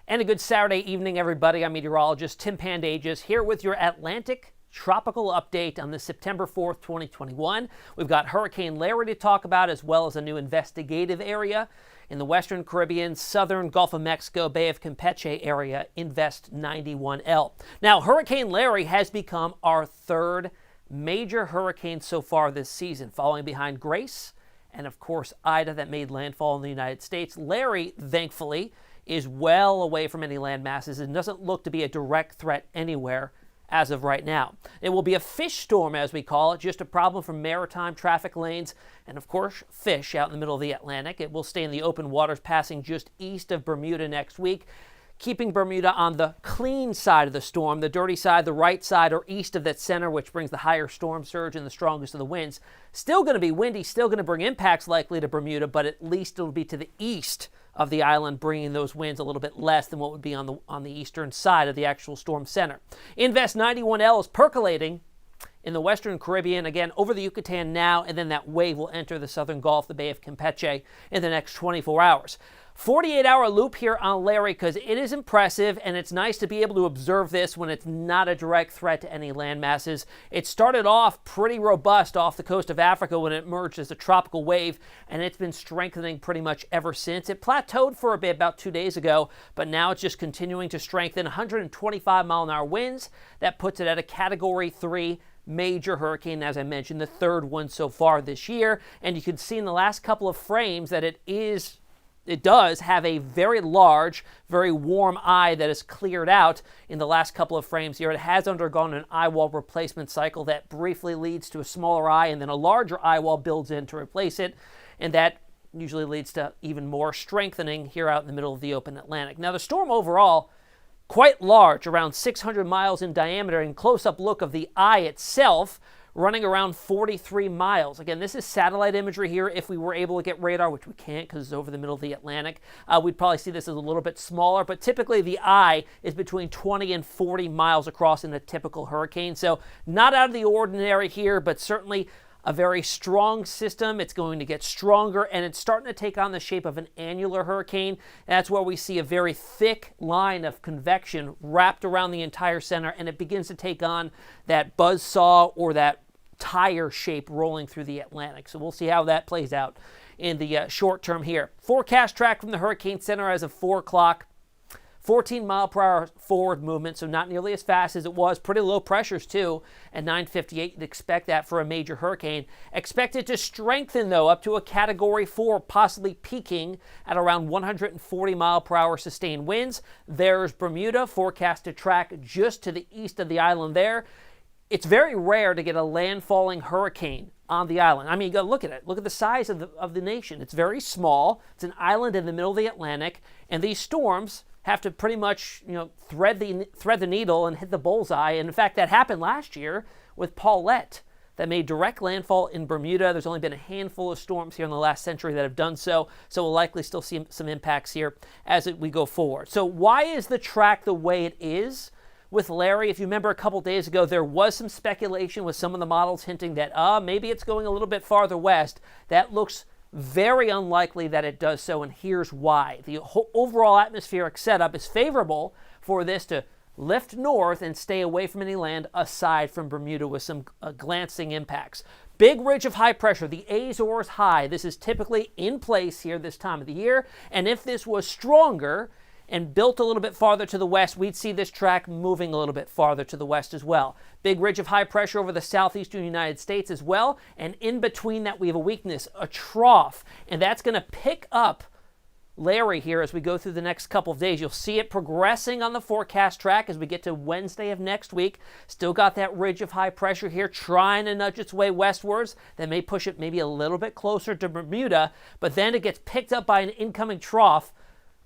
And a good Saturday evening, everybody. I'm meteorologist Tim Pandages here with your Atlantic tropical update on the September 4th, 2021. We've got Hurricane Larry to talk about, as well as a new investigative area in the Western Caribbean, Southern Gulf of Mexico, Bay of Campeche area, Invest 91L. Now, Hurricane Larry has become our third major hurricane so far this season, following behind Grace and, of course, Ida that made landfall in the United States. Larry, thankfully, is well away from any land masses and doesn't look to be a direct threat anywhere as of right now. It will be a fish storm, as we call it, just a problem for maritime traffic lanes and, of course, fish out in the middle of the Atlantic. It will stay in the open waters, passing just east of Bermuda next week, keeping Bermuda on the clean side of the storm, the dirty side, the right side, or east of that center, which brings the higher storm surge and the strongest of the winds. Still going to be windy, still going to bring impacts likely to Bermuda, but at least it'll be to the east of the island, bringing those winds a little bit less than what would be on the eastern side of the actual storm center. Invest 91L is percolating in the Western Caribbean, again, over the Yucatan now, and then that wave will enter the Southern Gulf, the Bay of Campeche, in the next 24 hours. 48-hour loop here on Larry because it is impressive, and it's nice to be able to observe this when it's not a direct threat to any land masses. It started off pretty robust off the coast of Africa when it emerged as a tropical wave, and it's been strengthening pretty much ever since. It plateaued for a bit about 2 days ago, but now it's just continuing to strengthen. 125-mile-an-hour winds. That puts it at a Category 3 major hurricane, as I mentioned, the third one so far this year. And you can see in the last couple of frames that it does have a very large, very warm eye that is cleared out in the last couple of frames here. It has undergone an eye wall replacement cycle that briefly leads to a smaller eye, and then a larger eye wall builds in to replace it, and that usually leads to even more strengthening here out in the middle of the open Atlantic. Now, the storm overall, quite large, around 600 miles in diameter, and close-up look of the eye itself, running around 43 miles. Again, this is satellite imagery here. If we were able to get radar, which we can't because it's over the middle of the Atlantic, we'd probably see this as a little bit smaller, but typically the eye is between 20 and 40 miles across in a typical hurricane. So not out of the ordinary here, but certainly a very strong system. It's going to get stronger, and it's starting to take on the shape of an annular hurricane. That's where we see a very thick line of convection wrapped around the entire center, and it begins to take on that buzzsaw or that tire shape rolling through the Atlantic. So we'll see how that plays out in the short term here. Forecast track from the Hurricane Center as of 4 o'clock. 14-mile-per-hour forward movement, so not nearly as fast as it was. Pretty low pressures, too, at 958. You'd expect that for a major hurricane. Expected to strengthen, though, up to a Category 4, possibly peaking at around 140-mile-per-hour sustained winds. There's Bermuda, forecast to track just to the east of the island there. It's very rare to get a landfalling hurricane on the island. I mean, you got to look at it. Look at the size of the nation. It's very small. It's an island in the middle of the Atlantic, and these storms have to pretty much, thread the needle and hit the bullseye. And in fact, that happened last year with Paulette that made direct landfall in Bermuda. There's only been a handful of storms here in the last century that have done so. So we'll likely still see some impacts here as we go forward. So why is the track the way it is with Larry? If you remember a couple days ago, there was some speculation with some of the models hinting that maybe it's going a little bit farther west. That looks very unlikely that it does so, and here's why. The overall atmospheric setup is favorable for this to lift north and stay away from any land aside from Bermuda with some glancing impacts. Big ridge of high pressure, the Azores high. This is typically in place here this time of the year, and if this was stronger and built a little bit farther to the west, we'd see this track moving a little bit farther to the west as well. Big ridge of high pressure over the southeastern United States as well, and in between that we have a weakness, a trough, and that's going to pick up Larry here as we go through the next couple of days. You'll see it progressing on the forecast track as we get to Wednesday of next week. Still got that ridge of high pressure here trying to nudge its way westwards. That may push it maybe a little bit closer to Bermuda, but then it gets picked up by an incoming trough,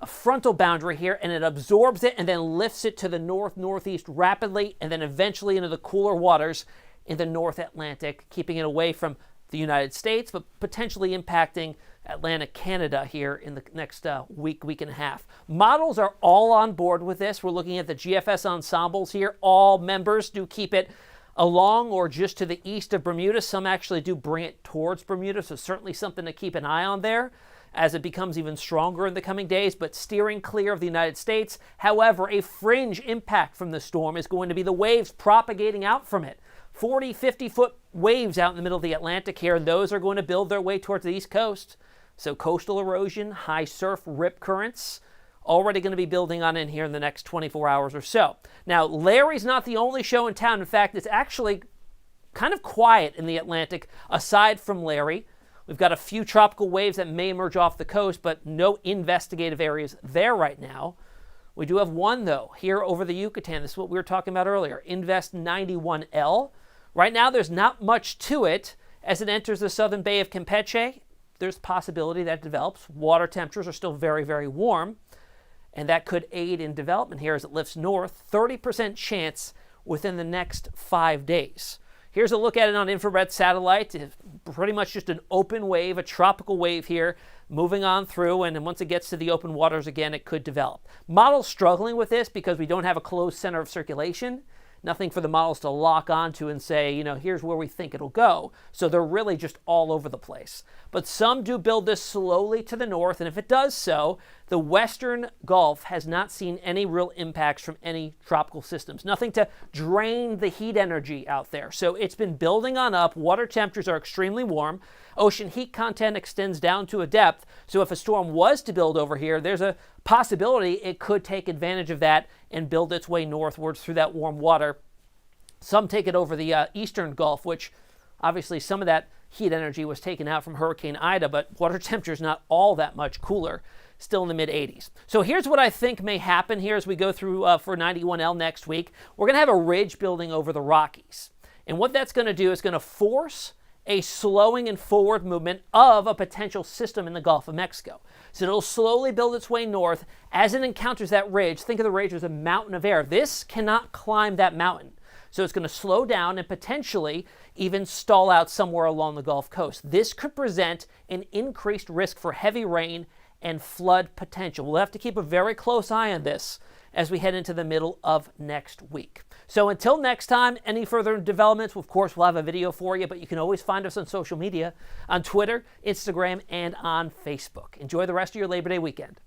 a frontal boundary here, and it absorbs it and then lifts it to the northeast rapidly, and then eventually into the cooler waters in the North Atlantic, keeping it away from the United States, but potentially impacting Atlantic Canada here in the next week and a half. Models are all on board with this. We're looking at the GFS ensembles here. All members do keep it along or just to the east of Bermuda. Some actually do bring it towards Bermuda, so certainly something to keep an eye on there. as it becomes even stronger in the coming days, but steering clear of the United States. However, a fringe impact from the storm is going to be the waves propagating out from it. 40, 50-foot waves out in the middle of the Atlantic here, and those are going to build their way towards the East Coast. So coastal erosion, high surf, rip currents, already going to be building on in here in the next 24 hours or so. Now, Larry's not the only show in town. In fact, it's actually kind of quiet in the Atlantic aside from Larry. We've got a few tropical waves that may emerge off the coast, but no investigative areas there right now. We do have one, though, here over the Yucatan. This is what we were talking about earlier, Invest 91L. Right now, there's not much to it. As it enters the southern Bay of Campeche, there's a possibility that it develops. Water temperatures are still very, very warm, and that could aid in development here as it lifts north. 30% chance within the next 5 days. Here's a look at it on infrared satellite. It's pretty much just an open wave, a tropical wave here, moving on through, and then once it gets to the open waters again, it could develop. Models struggling with this because we don't have a closed center of circulation. Nothing for the models to lock onto and say, you know, here's where we think it'll go. So they're really just all over the place. But some do build this slowly to the north, and if it does so, the western Gulf has not seen any real impacts from any tropical systems. Nothing to drain the heat energy out there. So it's been building on up. Water temperatures are extremely warm. Ocean heat content extends down to a depth. So if a storm was to build over here, there's a possibility it could take advantage of that and build its way northwards through that warm water. Some take it over the eastern Gulf, which obviously some of that heat energy was taken out from Hurricane Ida, but water temperature is not all that much cooler, still in the mid-80s. So here's what I think may happen here as we go through for 91L next week. We're going to have a ridge building over the Rockies. And what that's going to do is going to force a slowing and forward movement of a potential system in the Gulf of Mexico. So it'll slowly build its way north. As it encounters that ridge, think of the ridge as a mountain of air. This cannot climb that mountain. So it's going to slow down and potentially even stall out somewhere along the Gulf Coast. This could present an increased risk for heavy rain and flood potential. We'll have to keep a very close eye on this as we head into the middle of next week. So until next time, any further developments, of course, we'll have a video for you, but you can always find us on social media, on Twitter, Instagram, and on Facebook. Enjoy the rest of your Labor Day weekend.